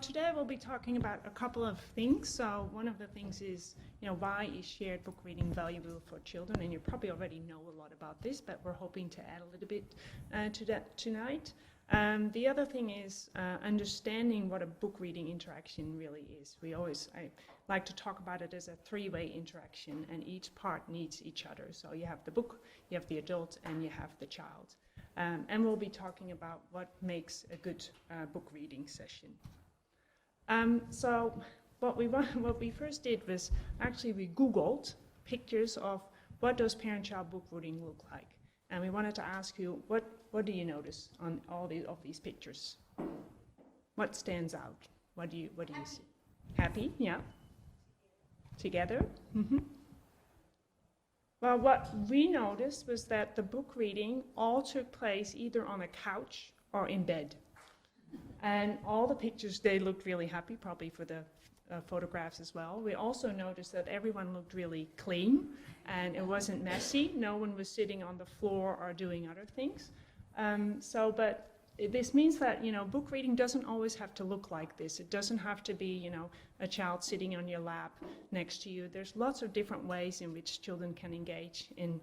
today we'll be talking about a couple of things. So one of the things is, why is shared book reading valuable for children? And you probably already know a lot about this, but we're hoping to add a little bit to that tonight. The other thing is understanding what a book reading interaction really is. I like to talk about it as a three-way interaction, and each part needs each other. So you have the book, you have the adult, and you have the child. And we'll be talking about what makes a good book reading session. So what we first did was actually we Googled pictures of what does parent-child book reading look like. And we wanted to ask you, what do you notice on all of these pictures? What stands out? What do you see? Happy, yeah. Together? Mm-hmm. Well, what we noticed was that the book reading all took place either on a couch or in bed. And all the pictures, they looked really happy, probably for the photographs as well. We also noticed that everyone looked really clean and it wasn't messy. No one was sitting on the floor or doing other things. But this means that, book reading doesn't always have to look like this. It doesn't have to be, a child sitting on your lap next to you. There's lots of different ways in which children can engage in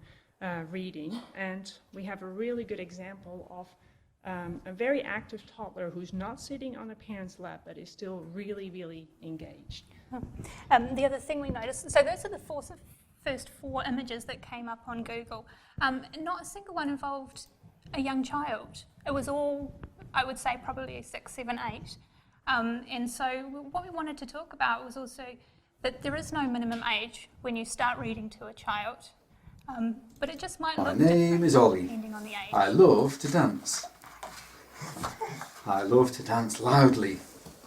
reading. And we have a really good example of a very active toddler who's not sitting on a parent's lap, but is still really, really engaged. The other thing we noticed, so those are the first four images that came up on Google. Not a single one involved a young child. It was all, I would say, probably 6, 7, 8. And so what we wanted to talk about was also that there is no minimum age when you start reading to a child. But it just might look different. My name is Ollie. Depending on the age. I love to dance. I love to dance loudly.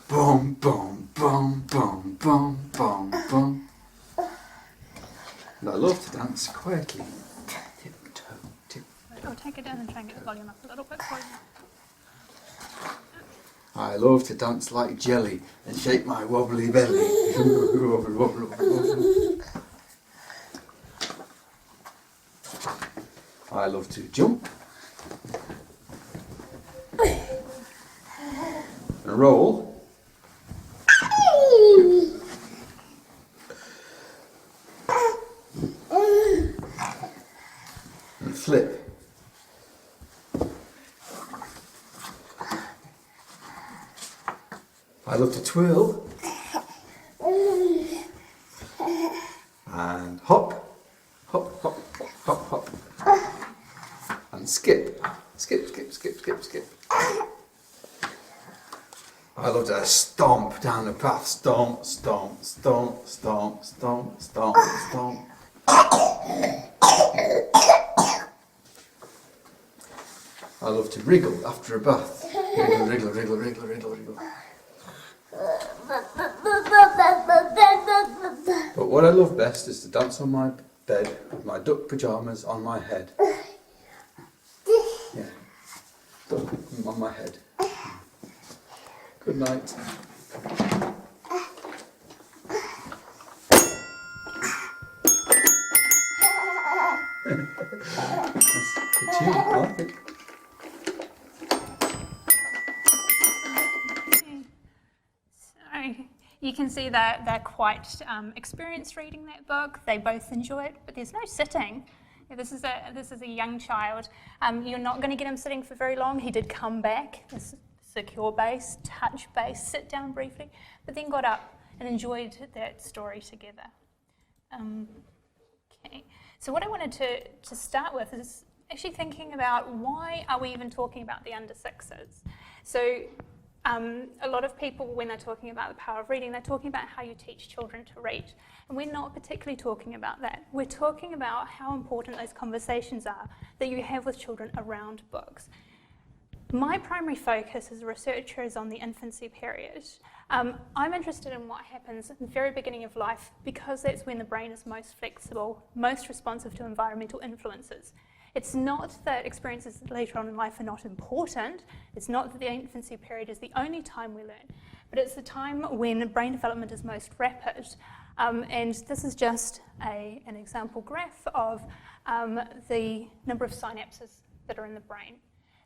Boom, boom, boom, boom, boom, boom, boom. And I love to dance quietly. Tiptoe, tiptoe. I'll take it down and try and get the volume up a little bit for you. I love to dance like jelly and shake my wobbly belly. Wobble, wobble, wobble. I love to jump and roll and flip. I love to twirl and hop, hop, hop, hop, hop, and skip, skip, skip, skip, skip, skip. I love to stomp down the path, stomp, stomp, stomp, stomp, stomp, stomp, stomp. I love to wriggle after a bath, wriggle, wriggle, wriggle, wriggle, wriggle, wriggle. But what I love best is to dance on my bed with my duck pyjamas on my head. Yeah, duck on my head. Good night. That's a tune, I think. You can see that they're quite experienced reading that book. They both enjoy it, but there's no sitting. This is a young child. You're not going to get him sitting for very long. He did come back, this secure base, touch base, sit down briefly, but then got up and enjoyed that story together. Okay. So what I wanted to start with is actually thinking about why are we even talking about the under sixes? So a lot of people, when they're talking about the power of reading, they're talking about how you teach children to read. And we're not particularly talking about that. We're talking about how important those conversations are that you have with children around books. My primary focus as a researcher is on the infancy period. I'm interested in what happens at the very beginning of life because that's when the brain is most flexible, most responsive to environmental influences. It's not that experiences later on in life are not important. It's not that the infancy period is the only time we learn, but it's the time when brain development is most rapid. And this is just an example graph of the number of synapses that are in the brain.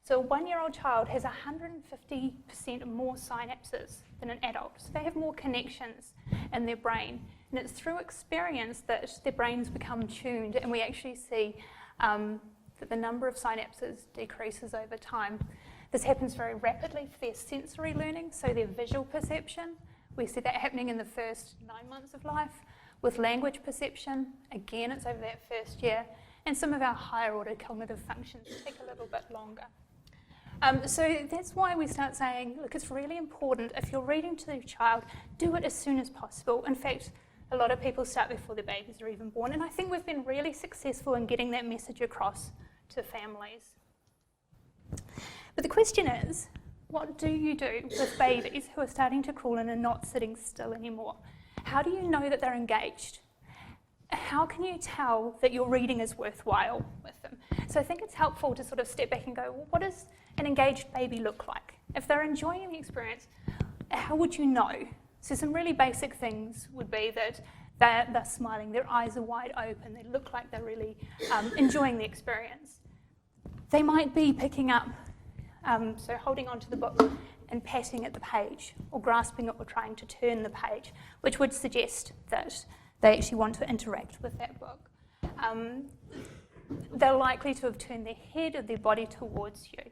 So a 1-year-old child has 150% more synapses than an adult. So they have more connections in their brain. And it's through experience that their brains become tuned, and we actually see that the number of synapses decreases over time. This happens very rapidly for their sensory learning, so their visual perception. We see that happening in the first 9 months of life. With language perception, again, it's over that first year. And some of our higher order cognitive functions take a little bit longer. So that's why we start saying, look, it's really important if you're reading to your child, do it as soon as possible. In fact, a lot of people start before the babies are even born, and I think we've been really successful in getting that message across to families. But the question is, what do you do with babies who are starting to crawl and are not sitting still anymore? How do you know that they're engaged? How can you tell that your reading is worthwhile with them? So I think it's helpful to sort of step back and go, well, what does an engaged baby look like? If they're enjoying the experience, how would you know? So some really basic things would be that they're smiling, their eyes are wide open, they look like they're really enjoying the experience. They might be picking up, so holding onto the book and patting at the page, or grasping it or trying to turn the page, which would suggest that they actually want to interact with that book. They're likely to have turned their head or their body towards you.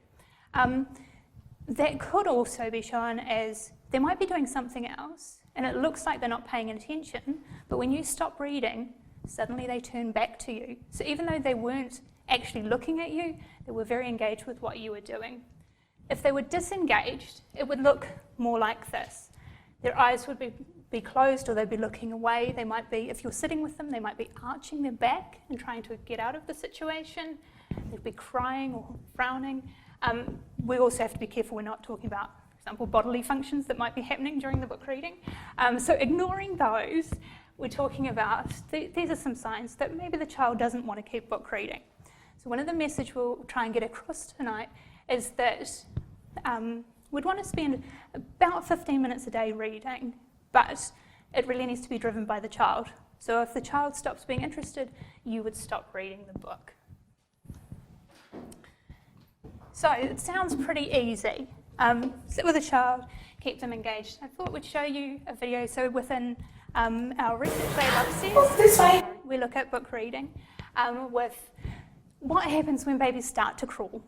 That could also be shown as they might be doing something else, and it looks like they're not paying attention, but when you stop reading, suddenly they turn back to you. So even though they weren't actually looking at you, they were very engaged with what you were doing. If they were disengaged, it would look more like this. Their eyes would be closed, or they'd be looking away. They might be, if you're sitting with them, they might be arching their back and trying to get out of the situation. They'd be crying or frowning. We also have to be careful we're not talking about, for example, bodily functions that might be happening during the book reading. So ignoring those, we're talking about, these are some signs that maybe the child doesn't want to keep book reading. So one of the messages we'll try and get across tonight is that we'd want to spend about 15 minutes a day reading, but it really needs to be driven by the child. So if the child stops being interested, you would stop reading the book. So it sounds pretty easy. Sit with a child, keep them engaged. I thought we'd show you a video. So within our research lab upstairs, we look at book reading with what happens when babies start to crawl.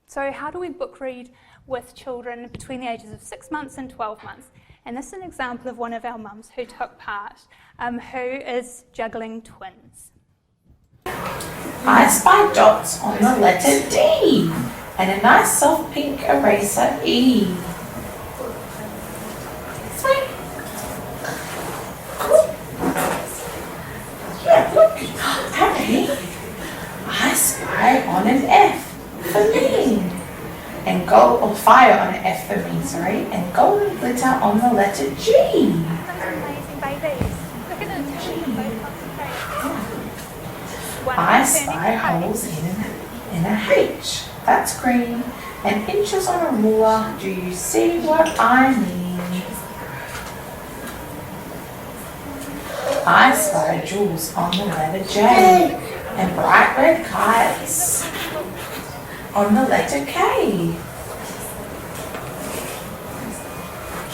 So how do we book read with children between the ages of 6 months and 12 months? And this is an example of one of our mums who took part, who is juggling twins. I spy dots on the letter D and a nice soft pink eraser E. Sweet. Cool. Yeah, look. Harry, I spy on an F for me. And gold, or fire on an F for me, sorry. And golden glitter on the letter G. Those are amazing babies. Look at them turning both concentrations. I spy holes in a H. That's green. And inches on a ruler. Do you see what I mean? I spy jewels on the letter J. And bright red kites on the letter K.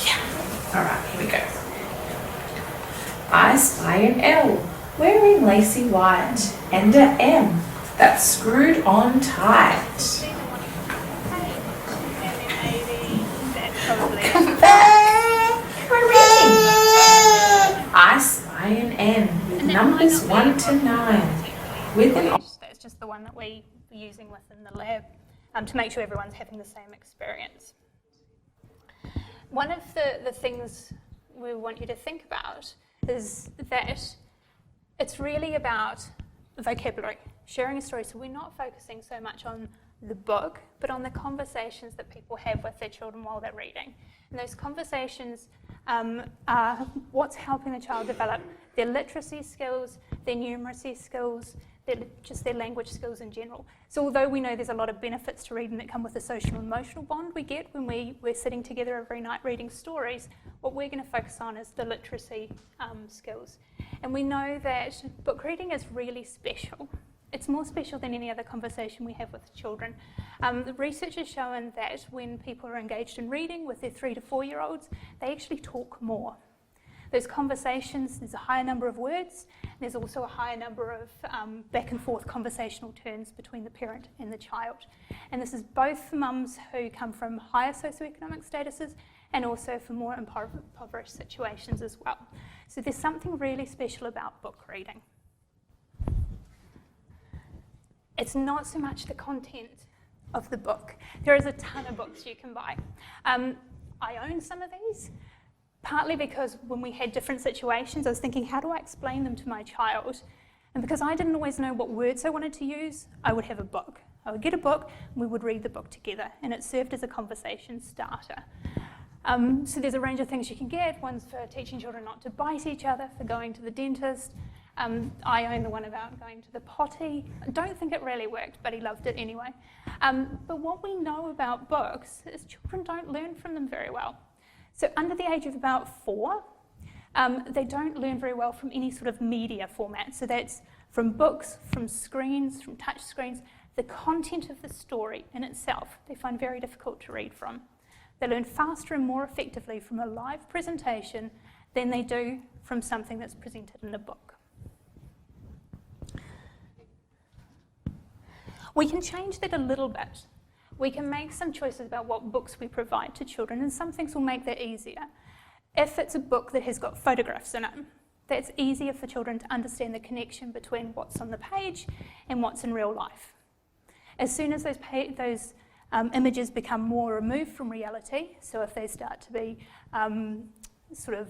Yeah. Alright, here we go. I spy an L wearing lacy white and a M that's screwed on tight. I spy an N with numbers 1 to 9 with an... That's just the one that we're using within the lab to make sure everyone's having the same experience. One of the things we want you to think about is that it's really about vocabulary, sharing a story. So we're not focusing so much on the book, but on the conversations that people have with their children while they're reading. And those conversations are what's helping the child develop their literacy skills, their numeracy skills, just their language skills in general. So although we know there's a lot of benefits to reading that come with the social and emotional bond we get when we're sitting together every night reading stories, what we're going to focus on is the literacy skills. And we know that book reading is really special. It's more special than any other conversation we have with children. The research has shown that when people are engaged in reading with their 3 to 4 year olds, they actually talk more. Those conversations, there's a higher number of words, there's also a higher number of back and forth conversational turns between the parent and the child. And this is both for mums who come from higher socioeconomic statuses and also for more impoverished situations as well. So there's something really special about book reading. It's not so much the content of the book. There is a ton of books you can buy. I own some of these, partly because when we had different situations, I was thinking, how do I explain them to my child? And because I didn't always know what words I wanted to use, I would have a book. I would get a book, and we would read the book together, and it served as a conversation starter. So there's a range of things you can get. One's for teaching children not to bite each other, for going to the dentist. I own the one about going to the potty. I don't think it really worked, but he loved it anyway. But what we know about books is children don't learn from them very well. So under the age of about 4, they don't learn very well from any sort of media format. So that's from books, from screens, from touch screens. The content of the story in itself, they find very difficult to read from. They learn faster and more effectively from a live presentation than they do from something that's presented in a book. We can change that a little bit. We can make some choices about what books we provide to children, and some things will make that easier. If it's a book that has got photographs in it, that's easier for children to understand the connection between what's on the page and what's in real life. As soon as those images become more removed from reality, so if they start to be sort of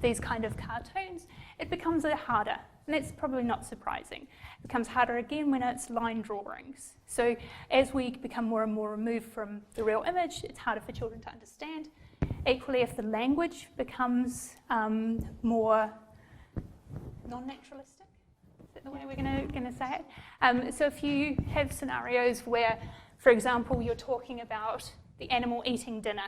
these kind of cartoons, it becomes a bit harder. And that's probably not surprising. It becomes harder again when it's line drawings. So as we become more and more removed from the real image, it's harder for children to understand. Equally, if the language becomes more non-naturalistic, is that the way we're going to say it? So if you have scenarios where, for example, you're talking about the animal eating dinner,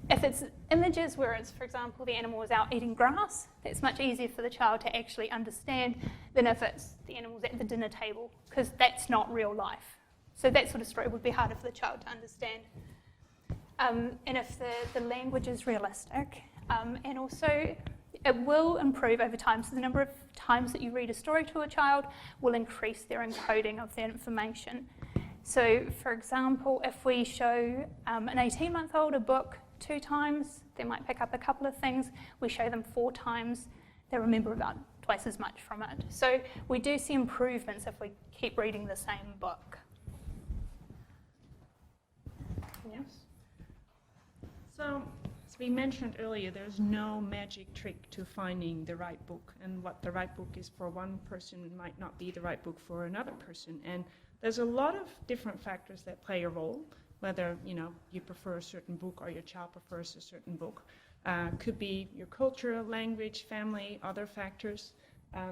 if it's images where it's, for example, the animal is out eating grass, that's much easier for the child to actually understand than if it's the animal's at the dinner table, because that's not real life. So that sort of story would be harder for the child to understand. And if the language is realistic, and also it will improve over time. So the number of times that you read a story to a child will increase their encoding of that information. So, for example, if we show an 18-month-old a book 2 times, they might pick up a couple of things. We show them 4 times, they remember about twice as much from it. So we do see improvements if we keep reading the same book. Yes. So, as we mentioned earlier, there's no magic trick to finding the right book, and what the right book is for one person might not be the right book for another person. And there's a lot of different factors that play a role, whether you prefer a certain book or your child prefers a certain book. Could be your culture, language, family, other factors. I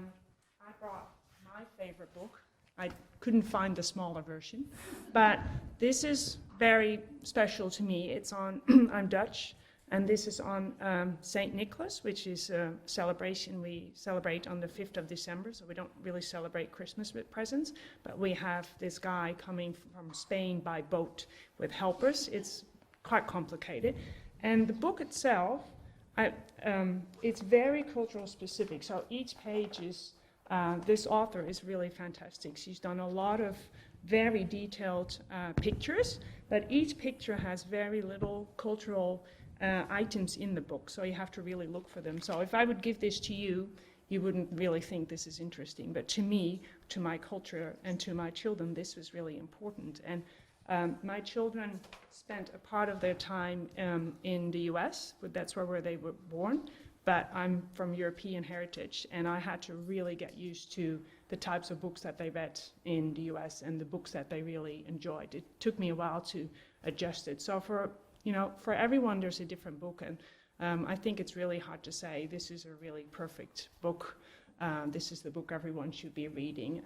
brought my favorite book. I couldn't find the smaller version, but this is very special to me. It's on, I'm Dutch, and this is on St. Nicholas, which is a celebration we celebrate on the 5th of December, so we don't really celebrate Christmas with presents, but we have this guy coming from Spain by boat with helpers. It's quite complicated. And the book itself, it's very cultural specific, so each page is, this author is really fantastic. She's done a lot of very detailed pictures, but each picture has very little cultural items in the book, so you have to really look for them. So if I would give this to you, you wouldn't really think this is interesting, but to me, to my culture, and to my children, this was really important. And my children spent a part of their time in the US, but that's where they were born, but I'm from European heritage, and I had to really get used to the types of books that they read in the US and the books that they really enjoyed. It took me a while to adjust it. So for everyone, there's a different book, and I think it's really hard to say this is a really perfect book. This is the book everyone should be reading.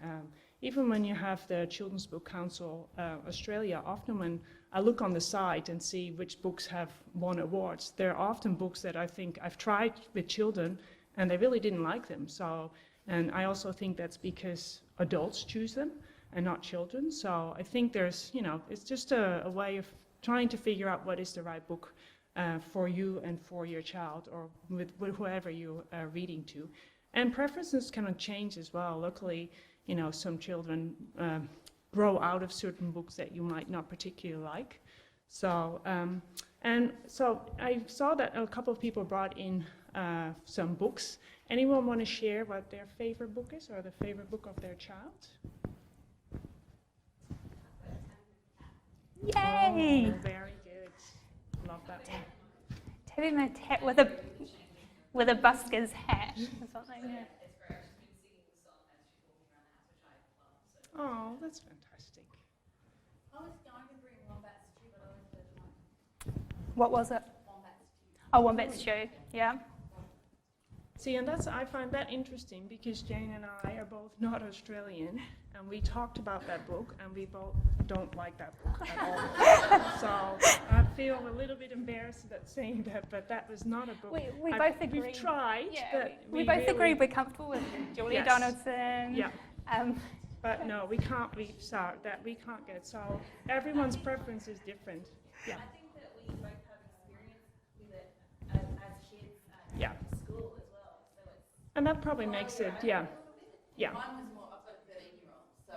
Even when you have the Children's Book Council Australia, often when I look on the site and see which books have won awards, there are often books that I think I've tried with children and they really didn't like them. So, and I also think that's because adults choose them and not children. So I think there's, it's just a way of trying to figure out what is the right book for you and for your child, or with whoever you are reading to. And preferences can change as well. Luckily, some children grow out of certain books that you might not particularly like. So, and so I saw that a couple of people brought in some books. Anyone want to share what their favorite book is, or the favorite book of their child? Yay! Oh, very good. Love that one. Tabby Mat with a busker's hat or something. Yeah. Oh, that's fantastic. I was going to bring Wombat Stew, but I was the one. What was it? Wombat Stew. Oh, Wombat Stew. Yeah. See, and I find that interesting because Jane and I are both not Australian, and we talked about that book, and we both don't like that book at all. So I feel a little bit embarrassed about saying that, but that was not a book. We both agree. We've tried, Yeah, but we both really, agree we're comfortable with Julia Yes. Donaldson. Yeah. But Yeah. no, we can't. We can't get. So everyone's preference is different. Yeah. I think that we both have experience with it as kids at Yeah. school as well. So it's And that probably makes it. Yeah. Yeah. Mine was more. I've got a 13-year-old, so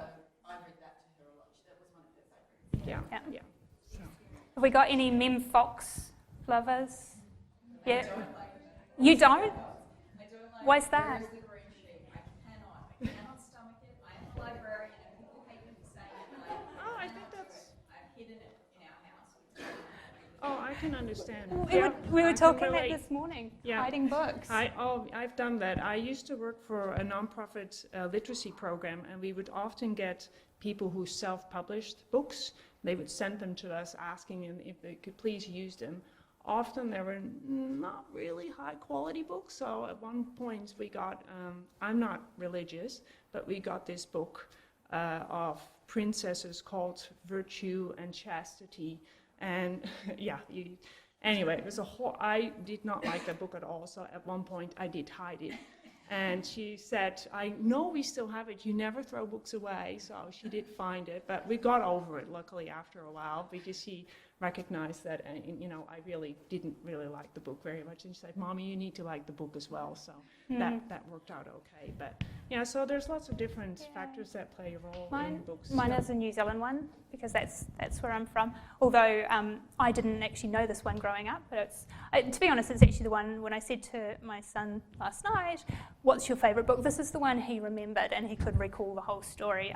I read that to her a lot. That was one of her favourites. Yeah. Yeah. Yeah. So. Have we got any Mem Fox lovers? Yeah. You don't? I don't like. Why's that? Where's the green sheet? I cannot stomach it. I am a librarian, and people hate me for saying it. And Oh, I think that's. I've hidden it in our house. Oh, I can understand. We Yeah, were I can talking that relate. this morning, Yeah. hiding books. I've done that. I used to work for a nonprofit literacy program, and we would often get people who self-published books. They would send them to us, asking them if they could please use them. Often they were not really high-quality books. So at one point we got, I'm not religious, but we got this book of princesses called Virtue and Chastity. And yeah, anyway, it was I did not like that book at all, so at one point I did hide it. And she said, I know we still have it, you never throw books away, so she did find it, but we got over it, luckily, after a while, because she recognized that, I really didn't really like the book very much, and she said, Mommy, you need to like the book as well, so that worked out okay. But, so there's lots of different factors that play a role in books. Mine is a New Zealand one, because that's where I'm from. Although I didn't actually know this one growing up, but to be honest, it's actually the one when I said to my son last night, what's your favourite book? This is the one he remembered, and he could recall the whole story.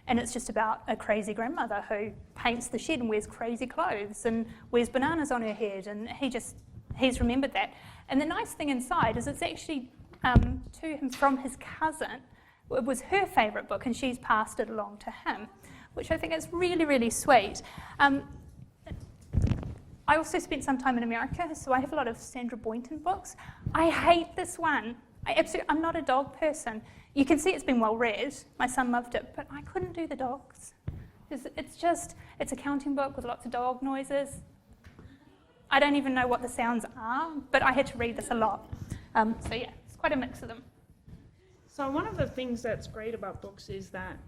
And it's just about a crazy grandmother who paints the shed and wears crazy clothes and wears bananas on her head, and he's remembered that. And the nice thing inside is it's actually to him from his cousin. It was her favourite book, and she's passed it along to him, which I think is really, really sweet. I also spent some time in America, so I have a lot of Sandra Boynton books. I hate this one. I'm not a dog person. You can see it's been well read. My son loved it, but I couldn't do the dogs. It's a counting book with lots of dog noises. I don't even know what the sounds are, but I had to read this a lot. So yeah, it's quite a mix of them. So one of the things that's great about books is that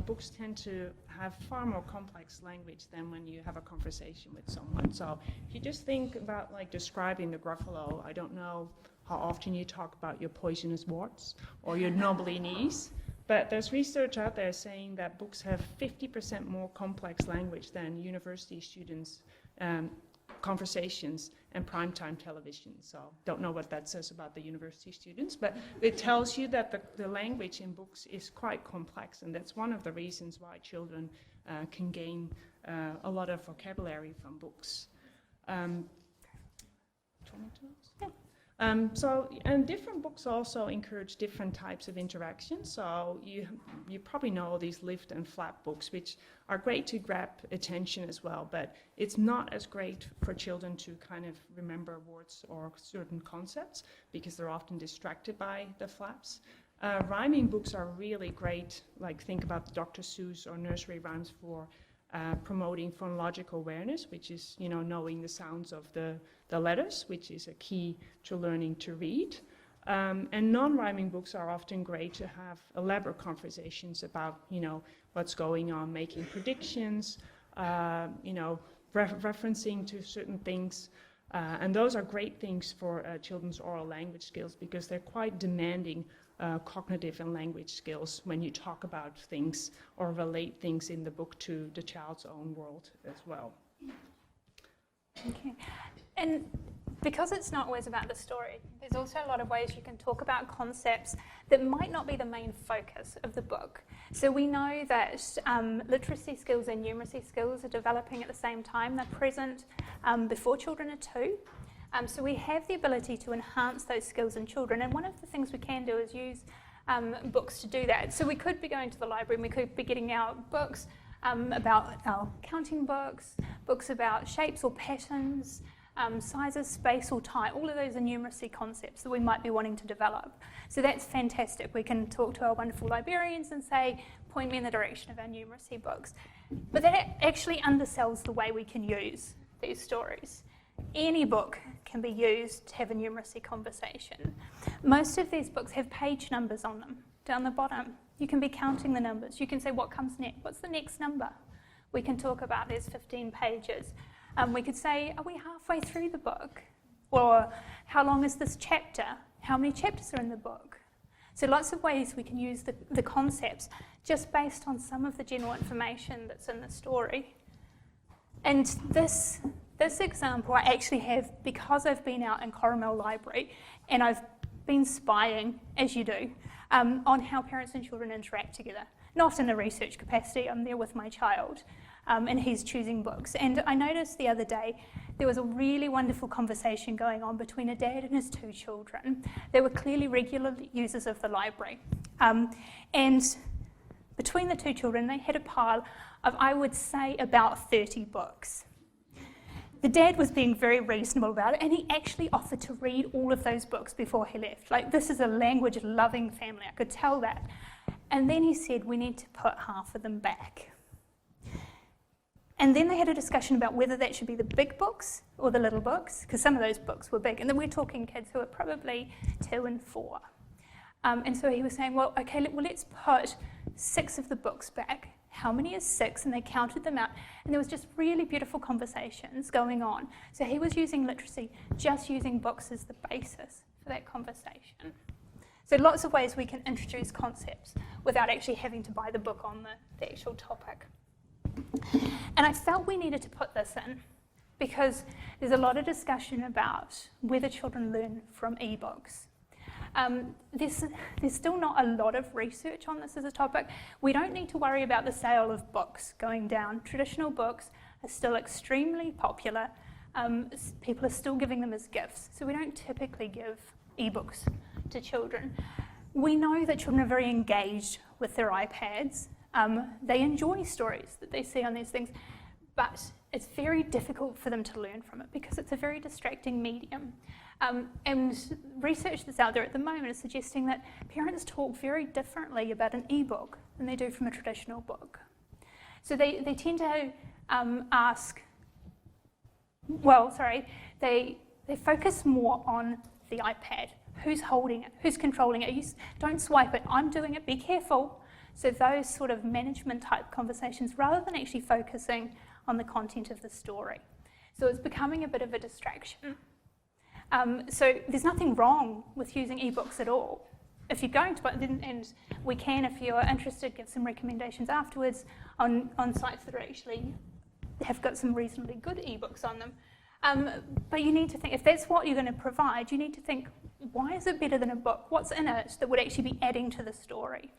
books tend to have far more complex language than when you have a conversation with someone. So if you just think about like describing the Gruffalo, I don't know how often you talk about your poisonous warts or your knobbly knees, but there's research out there saying that books have 50% more complex language than university students' conversations and primetime television. So don't know what that says about the university students, but it tells you that the language in books is quite complex, and that's one of the reasons why children can gain a lot of vocabulary from books. And different books also encourage different types of interaction. So you probably know these lift and flap books, which are great to grab attention as well, but it's not as great for children to kind of remember words or certain concepts because they're often distracted by the flaps. Rhyming books are really great, like think about Dr. Seuss or nursery rhymes for promoting phonological awareness, which is, knowing the sounds of the letters, which is a key to learning to read. And non-rhyming books are often great to have elaborate conversations about, what's going on, making predictions, referencing to certain things. And those are great things for children's oral language skills because they're quite demanding cognitive and language skills when you talk about things or relate things in the book to the child's own world as well. Okay. And because it's not always about the story, there's also a lot of ways you can talk about concepts that might not be the main focus of the book. So we know that literacy skills and numeracy skills are developing at the same time. They're present before children are 2. So we have the ability to enhance those skills in children. And one of the things we can do is use books to do that. So we could be going to the library and we could be getting out books about our counting books, books about shapes or patterns, sizes, space or time. All of those are numeracy concepts that we might be wanting to develop. So that's fantastic. We can talk to our wonderful librarians and say, point me in the direction of our numeracy books. But that actually undersells the way we can use these stories. Any book can be used to have a numeracy conversation. Most of these books have page numbers on them, down the bottom. You can be counting the numbers. You can say, what comes next? What's the next number? We can talk about there's 15 pages. We could say, are we halfway through the book? Or how long is this chapter? How many chapters are in the book? So lots of ways we can use the concepts just based on some of the general information that's in the story. And this example I actually have because I've been out in Coromel Library and I've been spying, as you do, on how parents and children interact together. Not in a research capacity, I'm there with my child. And he's choosing books. And I noticed the other day there was a really wonderful conversation going on between a dad and his 2 children. They were clearly regular users of the library. And between the 2 children, they had a pile of, I would say, about 30 books. The dad was being very reasonable about it, and he actually offered to read all of those books before he left. Like, this is a language-loving family, I could tell that. And then he said, we need to put half of them back. And then they had a discussion about whether that should be the big books or the little books, because some of those books were big. And then we're talking kids who are probably 2 and 4. And so he was saying, well, okay, let's put 6 of the books back. How many is 6? And they counted them out. And there was just really beautiful conversations going on. So he was using literacy, just using books as the basis for that conversation. So lots of ways we can introduce concepts without actually having to buy the book on the actual topic. And I felt we needed to put this in because there's a lot of discussion about whether children learn from ebooks. There's still not a lot of research on this as a topic. We don't need to worry about the sale of books going down. Traditional books are still extremely popular. People are still giving them as gifts. So we don't typically give ebooks to children. We know that children are very engaged with their iPads. They enjoy stories that they see on these things, but it's very difficult for them to learn from it because it's a very distracting medium. And research that's out there at the moment is suggesting that parents talk very differently about an ebook than they do from a traditional book. So they tend to they focus more on the iPad. Who's holding it? Who's controlling it? Don't swipe it. I'm doing it. Be careful. So those sort of management type conversations rather than actually focusing on the content of the story. So it's becoming a bit of a distraction. So there's nothing wrong with using ebooks at all. If you're going to, and we can, if you're interested, give some recommendations afterwards on sites that are actually have got some reasonably good ebooks on them. But you need to think, if that's what you're going to provide, you need to think, why is it better than a book? What's in it that would actually be adding to the story?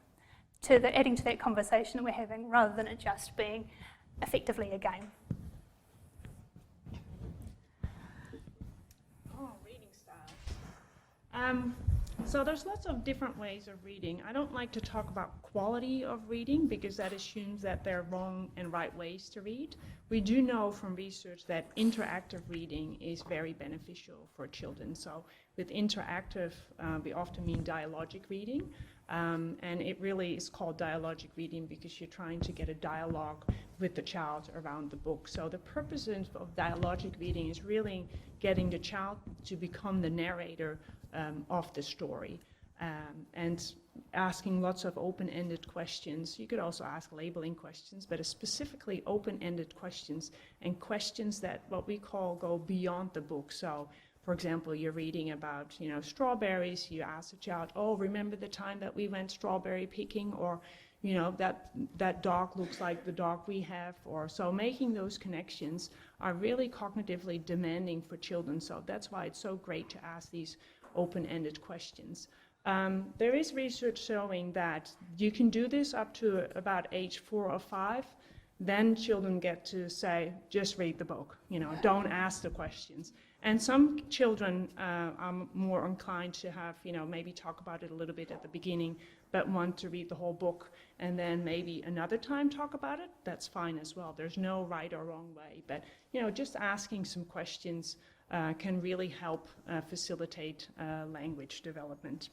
Adding to that conversation that we're having, rather than it just being effectively a game. Reading styles. So there's lots of different ways of reading. I don't like to talk about quality of reading because that assumes that there are wrong and right ways to read. We do know from research that interactive reading is very beneficial for children. So with interactive, we often mean dialogic reading. And it really is called dialogic reading because you're trying to get a dialogue with the child around the book. So the purpose of dialogic reading is really getting the child to become the narrator of the story, and asking lots of open-ended questions. You could also ask labeling questions, but specifically open-ended questions, and questions that what we call go beyond the book. So for example, you're reading about, strawberries, you ask the child, oh, remember the time that we went strawberry picking? Or, that dog looks like the dog we have. Or so making those connections are really cognitively demanding for children. So that's why it's so great to ask these open-ended questions. There is research showing that you can do this up to about age 4 or 5. Then children get to say, just read the book, don't ask the questions. And some children are more inclined to have, maybe talk about it a little bit at the beginning, but want to read the whole book and then maybe another time talk about it. That's fine as well. There's no right or wrong way. But, just asking some questions can really help facilitate language development.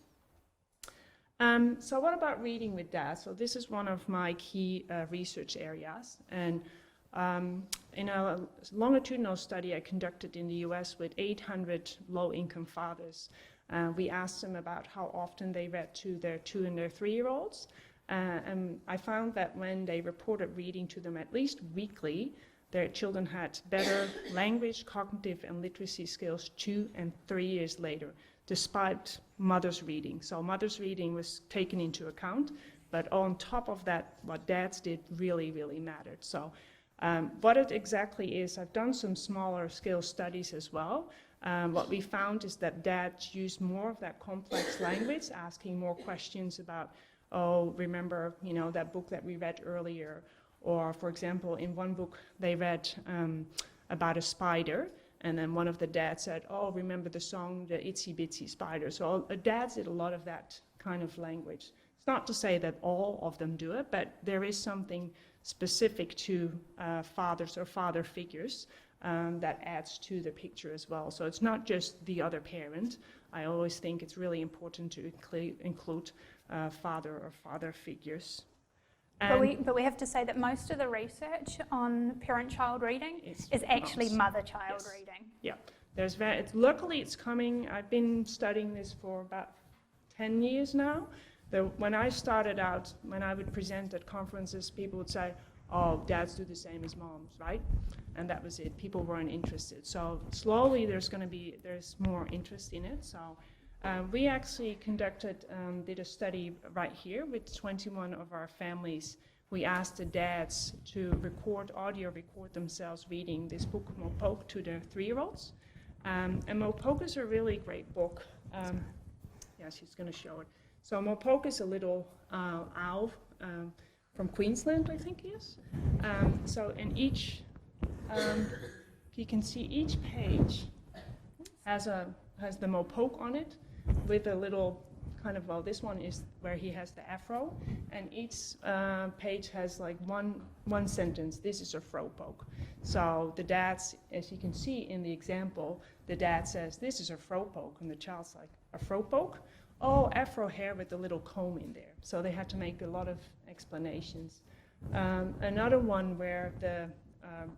So what about reading with dad? So this is one of my key research areas. And in a longitudinal study I conducted in the US with 800 low-income fathers, we asked them about how often they read to their 2 and their 3-year-olds. And I found that when they reported reading to them at least weekly, their children had better language, cognitive, and literacy skills 2 and 3 years later, despite mother's reading. So mother's reading was taken into account, but on top of that, what dads did really, really mattered. So what it exactly is, I've done some smaller scale studies as well. What we found is that dads use more of that complex language, asking more questions about, oh, remember, that book that we read earlier. Or, for example, in one book they read about a spider, and then one of the dads said, oh, remember the song, The Itsy Bitsy Spider. So dads did a lot of that kind of language. It's not to say that all of them do it, but there is something specific to fathers or father figures that adds to the picture as well. So it's not just the other parent. I always think it's really important to include father or father figures. But we have to say that most of the research on parent-child reading is actually mother-child reading. Yeah, luckily it's coming. I've been studying this for about 10 years now. When I started out, when I would present at conferences, people would say, oh, dads do the same as moms, right? And that was it. People weren't interested. So slowly there's more interest in it. So we actually did a study right here with 21 of our families. We asked the dads to audio record themselves reading this book, Mopoke, to their 3-year-olds. And Mopoke is a really great book. Yeah, she's going to show it. So Mopoke is a little owl from Queensland, I think he is. So in each, you can see each page has the Mopoke on it with a little this one is where he has the afro, and each page has like one sentence. This is a fropoke. So the dad's, as you can see in the example, the dad says, this is a fropoke, and the child's like, a fropoke? Oh, afro hair with a little comb in there. So they had to make a lot of explanations. Another one where the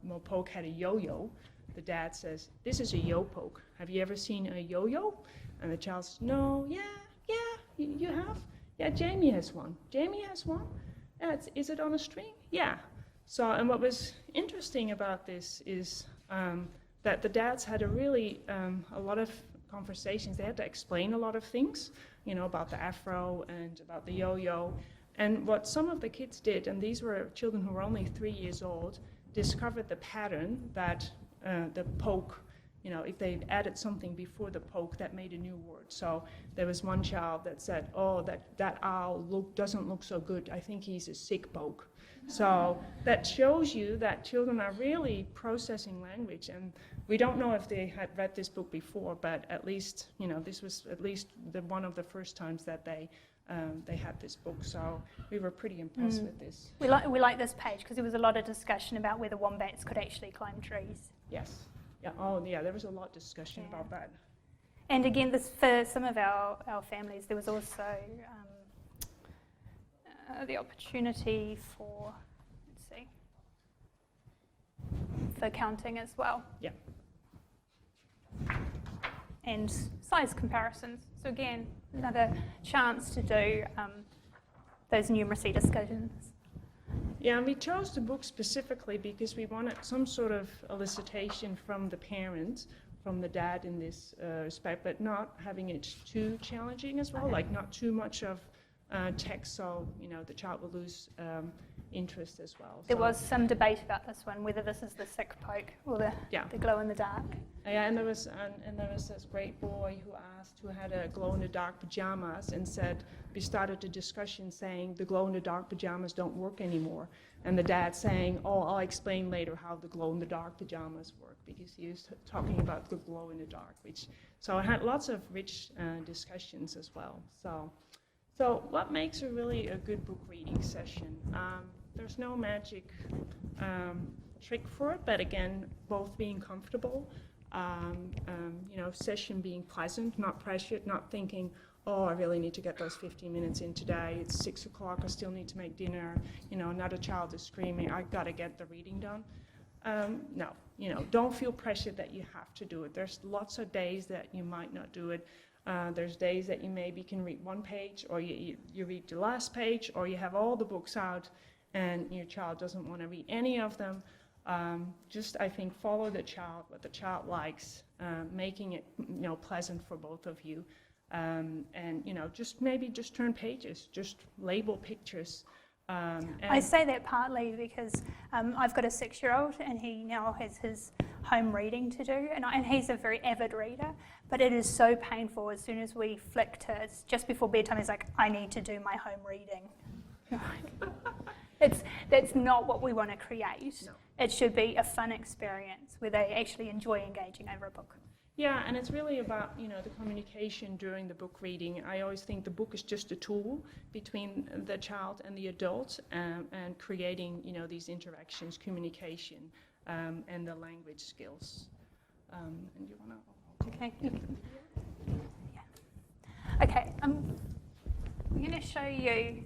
Mopoke had a yo-yo, the dad says, this is a yo-poke. Have you ever seen a yo-yo? And the child says, no, yeah, you have? Yeah, Jamie has one. Jamie has one? Yeah, is it on a string? Yeah. So, and what was interesting about this is that the dads had a lot of conversations. They had to explain a lot of things, about the afro and about the yo-yo. And what some of the kids did, and these were children who were only 3 years old, discovered the pattern that the poke, if they added something before the poke, that made a new word. So there was one child that said, oh, that owl doesn't look so good. I think he's a sick poke. So that shows you that children are really processing language. And we don't know if they had read this book before, but at least, this was at least one of the first times that they had this book. So we were pretty impressed with this. We like this page because there was a lot of discussion about whether wombats could actually climb trees. Yes. Yeah. Oh, yeah. There was a lot of discussion about that. And again, for some of our families, there was also the opportunity for, let's see, for counting as well. Yeah. And size comparisons. So again, another chance to do those numeracy discussions. Yeah, and we chose the book specifically because we wanted some sort of elicitation from the parents, from the dad in this respect, but not having it too challenging as well, like not too much of text, so the child will lose interest as well. There was some debate about this one, whether this is the sick poke or the glow in the dark. Yeah, and there was this great boy who had a glow in the dark pajamas and said, we started a discussion saying the glow in the dark pajamas don't work anymore, and the dad saying, oh, I'll explain later how the glow in the dark pajamas work, because he was talking about the glow in the dark, so I had lots of rich discussions as well. So what makes really a good book reading session? There's no magic trick for it, but again, both being comfortable, session being pleasant, not pressured, not thinking, oh, I really need to get those 15 minutes in today. It's 6 o'clock, I still need to make dinner. Another child is screaming, I've got to get the reading done. No, don't feel pressured that you have to do it. There's lots of days that you might not do it. There's days that you maybe can read one page, or you read the last page, or you have all the books out and your child doesn't want to read any of them. Just, I think, follow the child, what the child likes, making it pleasant for both of you. And just turn pages, just label pictures. I say that partly because I've got a 6-year-old and he now has his home reading to do, and he's a very avid reader, but it is so painful as soon as we flick to it's just before bedtime, he's like, I need to do my home reading. That's not what we want to create. No. It should be a fun experience where they actually enjoy engaging over a book. Yeah, and it's really about the communication during the book reading. I always think the book is just a tool between the child and the adult, and creating these interactions, communication, and the language skills. And you want to? Okay. Yeah. Okay. I'm going to show you.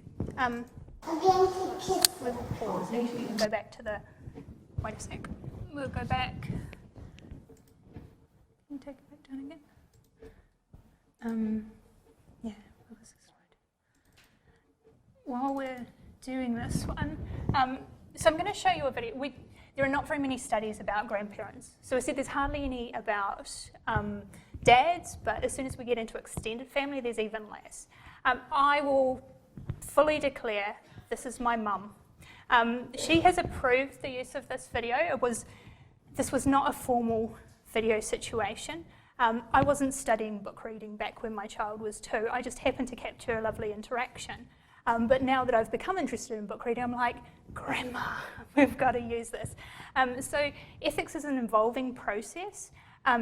We'll pause. Actually, you can go back to the. Wait a sec. We'll go back. Can you take it back down again? Yeah. Well, this is right. While we're doing this one, so I'm going to show you a video. There are not very many studies about grandparents. So I said there's hardly any about dads, but as soon as we get into extended family, there's even less. I will fully declare this is my mum. She has approved the use of this video. This was not a formal video situation. I wasn't studying book reading back when my child was 2. I just happened to capture a lovely interaction. But now that I've become interested in book reading, I'm like, Grandma, we've got to use this. So ethics is an evolving process.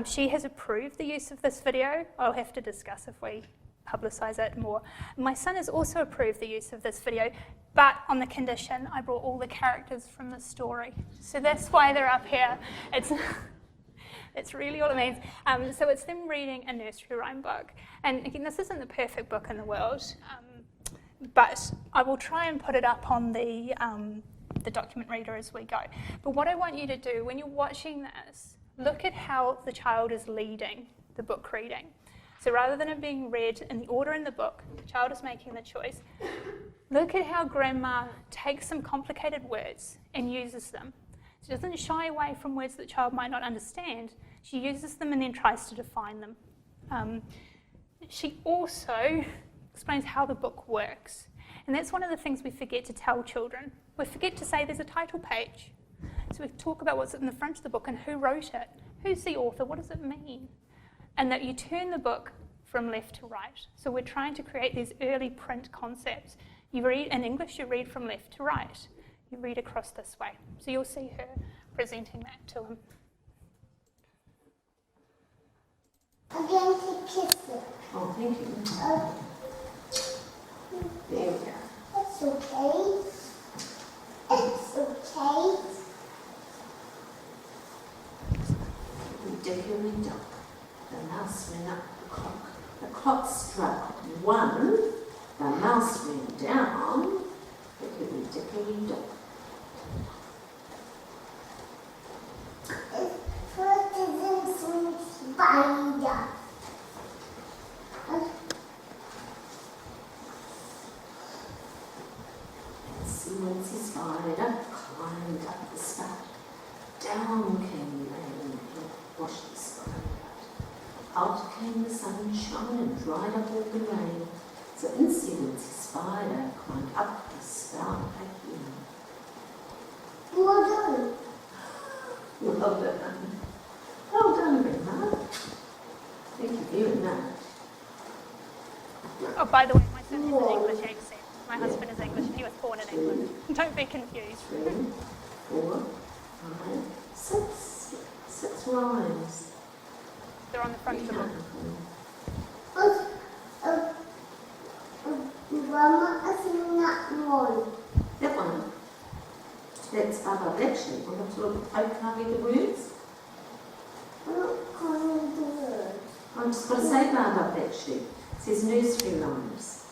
She has approved the use of this video. I'll have to discuss if we publicise it more. My son has also approved the use of this video, but on the condition I brought all the characters from the story. So that's why they're up here. It's really all it means. So it's them reading a nursery rhyme book. And again, this isn't the perfect book in the world, but I will try and put it up on the document reader as we go. But what I want you to do when you're watching this, look at how the child is leading the book reading. So rather than it being read in the order in the book, the child is making the choice. Look at how Grandma takes some complicated words and uses them. She doesn't shy away from words that the child might not understand. She uses them and then tries to define them. She also explains how the book works. And that's one of the things we forget to tell children. We forget to say there's a title page. So we talk about what's in the front of the book and who wrote it. Who's the author? What does it mean? And that you turn the book from left to right. So we're trying to create these early print concepts. You read in English, you read from left to right. You read across this way. So you'll see her presenting that to him. I'm going to kiss it. Oh, thank you. There we go. It's okay. It's okay. Ridiculously done. The mouse went up the clock. The clock struck 1. The mouse went down. First is a sweet spider. Fancy spider climbed up the spout. Down came the rain and washed the spider out. Out came the sunshine and dried up all the rain. So Fancy spider climbed up the spout again. Well done. Well done. Well done, Grandma. Thank you very much. Oh, by the way, my son has an English accent. My husband is English and he was born in England. Don't be confused. 3, 4, 5, 6. 6 rhymes. They're on the front of the book. Grandma, I think that one. That one. That's Baba Lecture. We'll have to look. Can I read the words? I'm not calling the word. I'm just going to say Baba Lecture. It says nursery rhymes.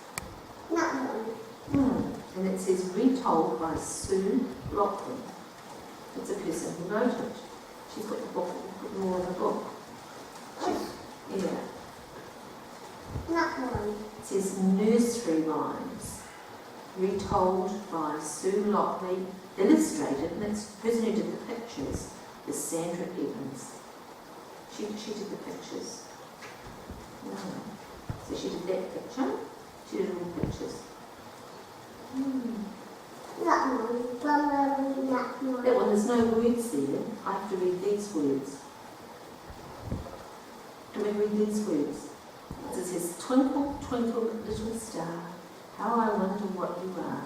That one. And it says retold by Sue Lockley. It's a person who wrote it. She's got the book, put more in the book. Yeah. That one. It says nursery rhymes, retold by Sue Lockley, illustrated, and it's the person who did the pictures is Sandra Evans. She did the pictures. No. So she did that picture. She did all the pictures. That one. Grandma, read that one. That one, there's no words there. I have to read these words. Can we read these words? It says, twinkle, twinkle, little star, how I wonder what you are.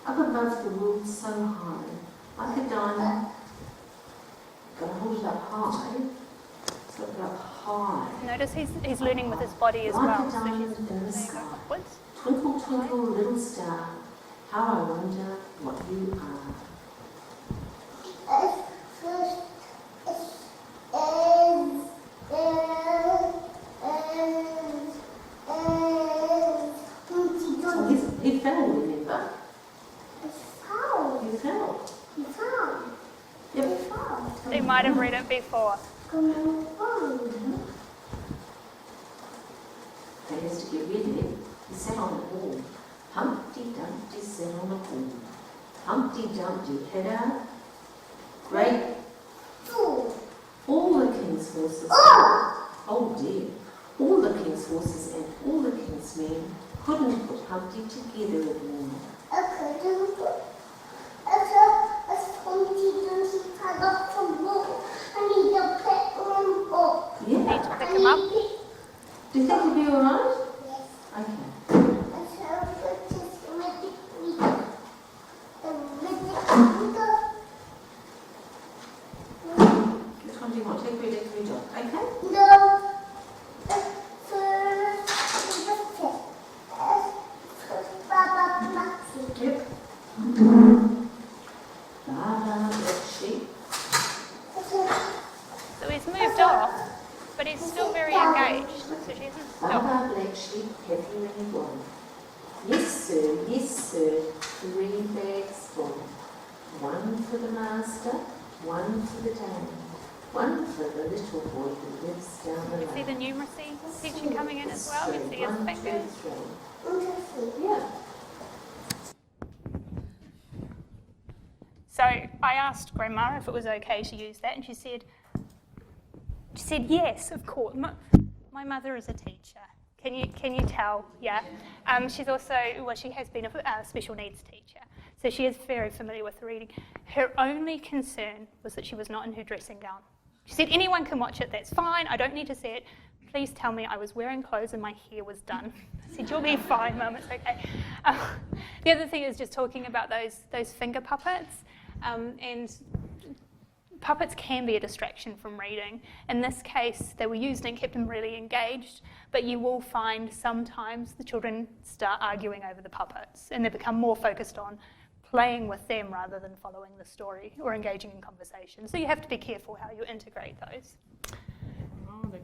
Up above the world so high, like a diamond. Gotta hold it up high. So it up high. Notice he's learning with his body as Like well. a So diamond she's in the there you go, sky. upwards. Twinkle, twinkle, little star, how I wonder what you are. First He fell, remember? How? He fell. You found. Yep. They might have read it before. Come on. They used to get ready. He sat on the wall. Humpty Dumpty sat on the wall. Humpty Dumpty had a great. Two. All the king's horses. Oh dear. All the king's horses and all the king's men couldn't put Humpty together anymore. Okay, don't put. As Humpty Dumpty had up the wall, I need to pick one up. Need Yeah. to pick him up. Do you think he'll be alright? Yes. Okay. Which one do you want? Take read, take read on. Okay? No. Baba Maxi. Yep. Baba, black sheep. So he's moved off, but he's still very engaged. So she hasn't stopped. Baba, black sheep, have you any one? Yes, sir, 3 bags full. 1 for the master, 1 for the dame, 1 for the little boy who lives down the See the lane. numeracy teaching coming in as well. You see his 1, 2, fingers. 3. Yeah. So I asked Grandma if it was okay to use that, and she said yes, of course. My mother is a teacher. Can you tell? Yeah. She's also, well, she has been a special needs teacher, so she is very familiar with reading. Her only concern was that she was not in her dressing gown. She said, anyone can watch it, that's fine, I don't need to see it. Please tell me I was wearing clothes and my hair was done. I said, you'll be fine, Mum, it's okay. The other thing is just talking about those finger puppets. And puppets can be a distraction from reading. In this case, they were used and kept them really engaged, but you will find sometimes the children start arguing over the puppets and they become more focused on playing with them rather than following the story or engaging in conversation. So you have to be careful how you integrate those. Oh, the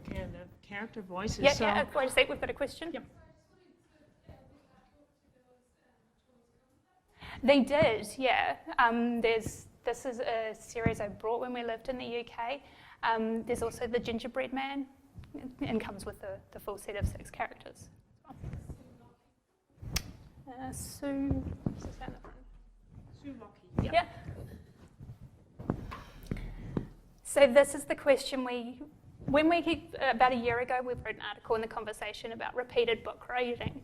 character voices. Yeah, so, yeah, wait a sec, we've got a question. Yep. They did, yeah. This is a series I brought when we lived in the UK. There's also the Gingerbread Man, and comes with the full set of 6 characters. Sue, what's this down the front? Sue Lockie. Yeah. So this is the question about a year ago, we wrote an article in The Conversation about repeated book reading.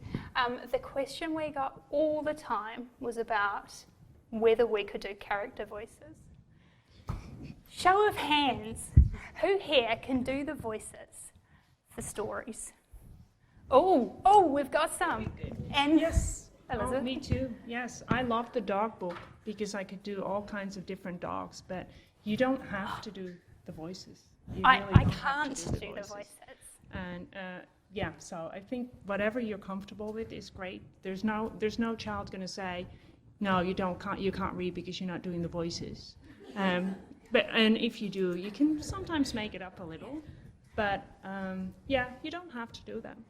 The question we got all the time was about whether we could do character voices. Show of hands, who here can do the voices for stories? Oh, we've got some. And Yes. Elizabeth? Oh, me too. Yes, I love the dog book because I could do all kinds of different dogs, but you don't have to do the voices. You I really don't have can't to do the voices. And yeah, so I think whatever you're comfortable with is great. There's no child going to say, no, you can't read because you're not doing the voices. And if you do, you can sometimes make it up a little. But yeah, you don't have to do them.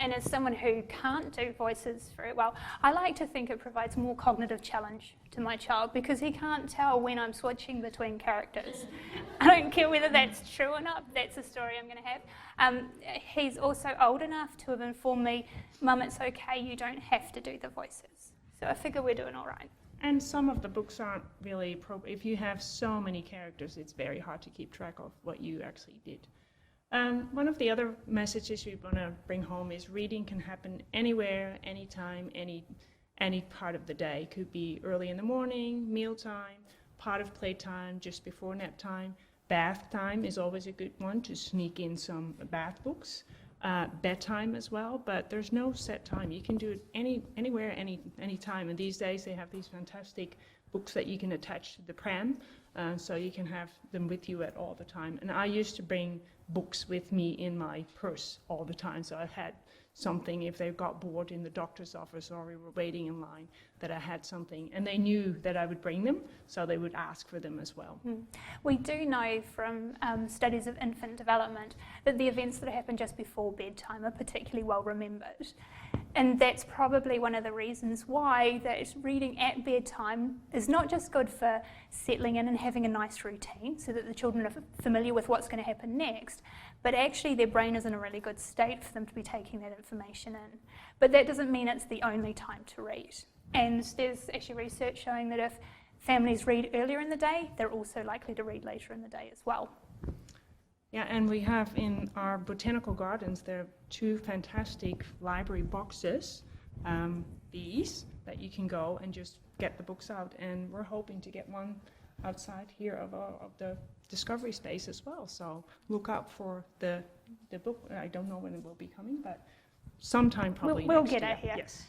And as someone who can't do voices very well, I like to think it provides more cognitive challenge to my child because he can't tell when I'm switching between characters. I don't care whether that's true or not, that's the story I'm going to have. He's also old enough to have informed me, Mum, it's okay, you don't have to do the voices. So I figure we're doing all right. And some of the books aren't really appropriate. If you have so many characters, it's very hard to keep track of what you actually did. One of the other messages we want to bring home is reading can happen anywhere, anytime, any part of the day. Could be early in the morning, mealtime, part of playtime, just before nap time. Bath time is always a good one to sneak in some bath books. Bedtime as well, but there's no set time. You can do it anywhere, any time. And these days they have these fantastic books that you can attach to the pram, so you can have them with you at all the time. And I used to bring books with me in my purse all the time, so I had something if they got bored in the doctor's office or we were waiting in line, that I had something. And they knew that I would bring them, so they would ask for them as well. We do know from studies of infant development that the events that happen just before bedtime are particularly well remembered. And that's probably one of the reasons why that reading at bedtime is not just good for settling in and having a nice routine so that the children are familiar with what's going to happen next, but actually their brain is in a really good state for them to be taking that information in. But that doesn't mean it's the only time to read. And there's actually research showing that if families read earlier in the day, they're also likely to read later in the day as well. Yeah, and we have in our botanical gardens, there are 2 fantastic library boxes, these, that you can go and just get the books out. And we're hoping to get one outside here of the Discovery Space as well. So look out for the book. I don't know when it will be coming, but sometime probably We'll next get year. it here. Yes.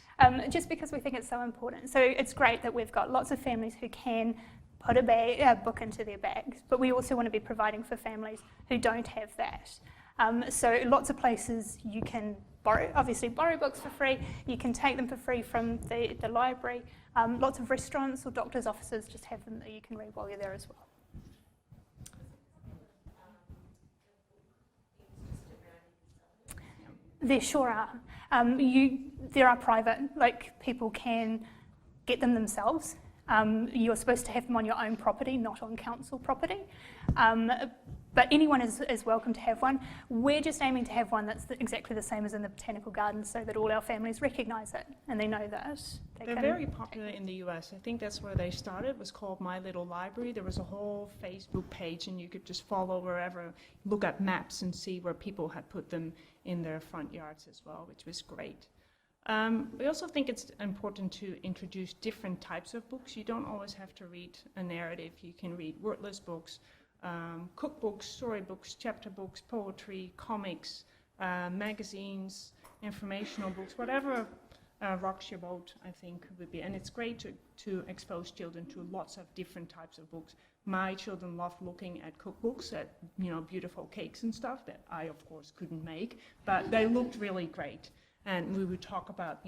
Just because we think it's so important. So it's great that we've got lots of families who can put a book into their bags, but we also want to be providing for families who don't have that. So lots of places you can borrow books for free, you can take them for free from the library. Lots of restaurants or doctors' offices just have them that you can read while you're there as well. There sure are. There are private, like people can get them themselves. You're supposed to have them on your own property, not on council property. But anyone is welcome to have one. We're just aiming to have one that's exactly the same as in the botanical gardens so that all our families recognise it and they know that. They're very popular in the US. I think that's where they started. It was called My Little Library. There was a whole Facebook page and you could just follow wherever, look at maps and see where people had put them in their front yards as well, which was great. We also think it's important to introduce different types of books. You don't always have to read a narrative. You can read wordless books, cookbooks, storybooks, chapter books, poetry, comics, magazines, informational books, whatever rocks your boat, I think would be. And it's great to expose children to lots of different types of books. My children love looking at cookbooks, at beautiful cakes and stuff that I, of course, couldn't make, but they looked really great. And we would talk about,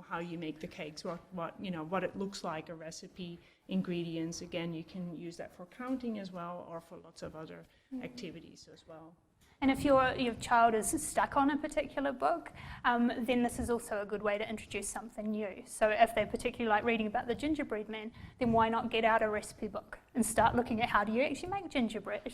how you make the cakes, what it looks like, a recipe, ingredients. Again, you can use that for counting as well, or for lots of other activities as well. And if your child is stuck on a particular book, then this is also a good way to introduce something new. So if they particularly like reading about the gingerbread man, then why not get out a recipe book and start looking at how do you actually make gingerbread?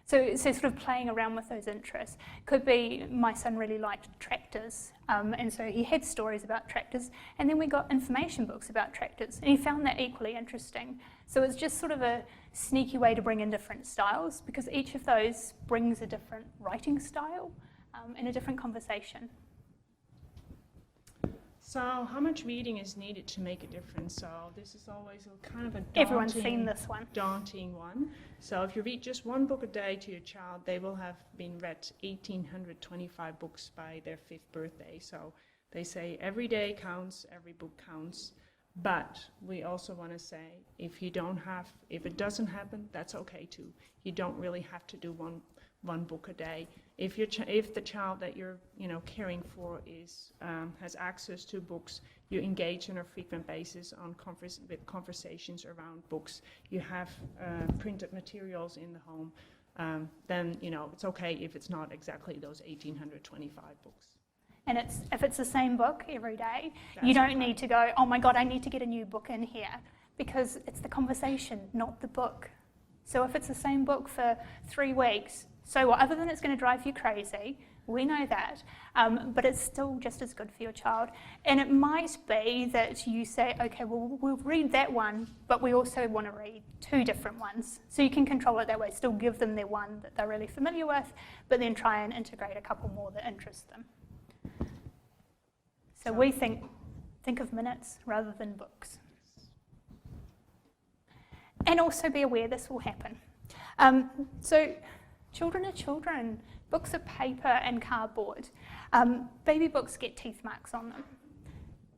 So sort of playing around with those interests. Could be my son really liked tractors, and so he had stories about tractors, and then we got information books about tractors, and he found that equally interesting. So it's just sort of a sneaky way to bring in different styles, because each of those brings a different writing style and a different conversation. So how much reading is needed to make a difference? So this is always a kind of a Everyone's seen this one. daunting one. So if you read just one book a day to your child, they will have been read 1,825 books by their 5th birthday. So they say every day counts, every book counts. But we also want to say if it doesn't happen, that's okay too. You don't really have to do one book a day. If the child that you're caring for has access to books, you engage on a frequent basis on conversations around books. You have printed materials in the home. Then it's okay if it's not exactly those 1,825 books. And if it's the same book every day, you don't need to go, oh my God, I need to get a new book in here, because it's the conversation, not the book. So if it's the same book for 3 weeks, so what, other than it's going to drive you crazy, we know that, but it's still just as good for your child. And it might be that you say, okay, well, we'll read that one, but we also want to read 2 different ones. So you can control it that way, still give them their one that they're really familiar with, but then try and integrate a couple more that interest them. So we think of minutes rather than books. And also be aware this will happen. So children are children. Books are paper and cardboard. Baby books get teeth marks on them.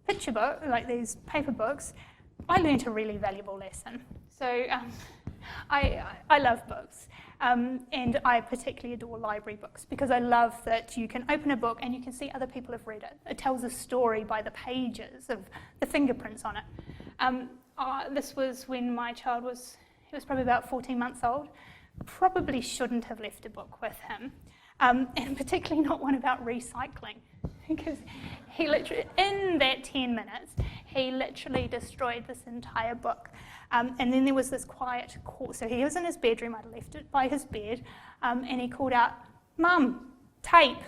Picture book, like these paper books, I learned a really valuable lesson. So I love books. And I particularly adore library books because I love that you can open a book and you can see other people have read it. It tells a story by the pages of the fingerprints on it. This was when my child was probably about 14 months old. Probably shouldn't have left a book with him, and particularly not one about recycling, because he literally, in that 10 minutes, he literally destroyed this entire book. And then there was this quiet call. So he was in his bedroom, I'd left it by his bed, and he called out, "Mum, tape."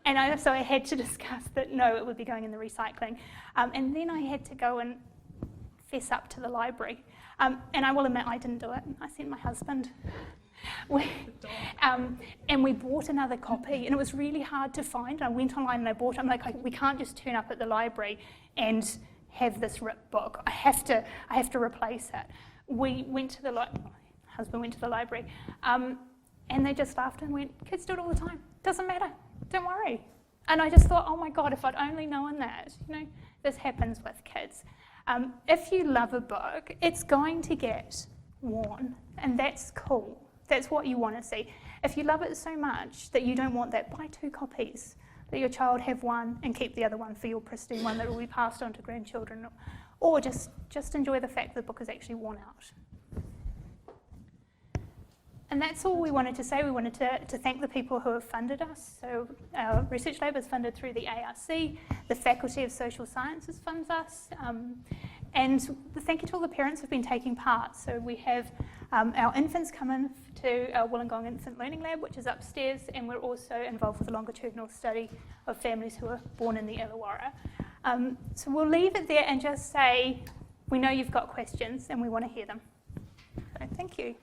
And so I had to discuss that, no, it would be going in the recycling. And then I had to go and fess up to the library. And I will admit I didn't do it. I sent my husband. And we bought another copy, and it was really hard to find. I went online and I bought it. I'm like, we can't just turn up at the library and have this ripped book. I have to replace it. We went to my husband went to the library, and they just laughed and went, "Kids do it all the time. Doesn't matter. Don't worry." And I just thought, oh my God, if I'd only known that. This happens with kids. If you love a book, it's going to get worn, and that's cool. That's what you want to see. If you love it so much that you don't want that, buy 2 copies. Let your child have one and keep the other one for your pristine one that will be passed on to grandchildren, or just enjoy the fact that the book is actually worn out. And that's all we wanted to say. We wanted to thank the people who have funded us. So our research lab is funded through the ARC. The Faculty of Social Sciences funds us. And thank you to all the parents who have been taking part. So we have our infants come in to our Wollongong Infant Learning Lab, which is upstairs, and we're also involved with a longitudinal study of families who are born in the Illawarra. So we'll leave it there and just say, we know you've got questions and we want to hear them. So thank you.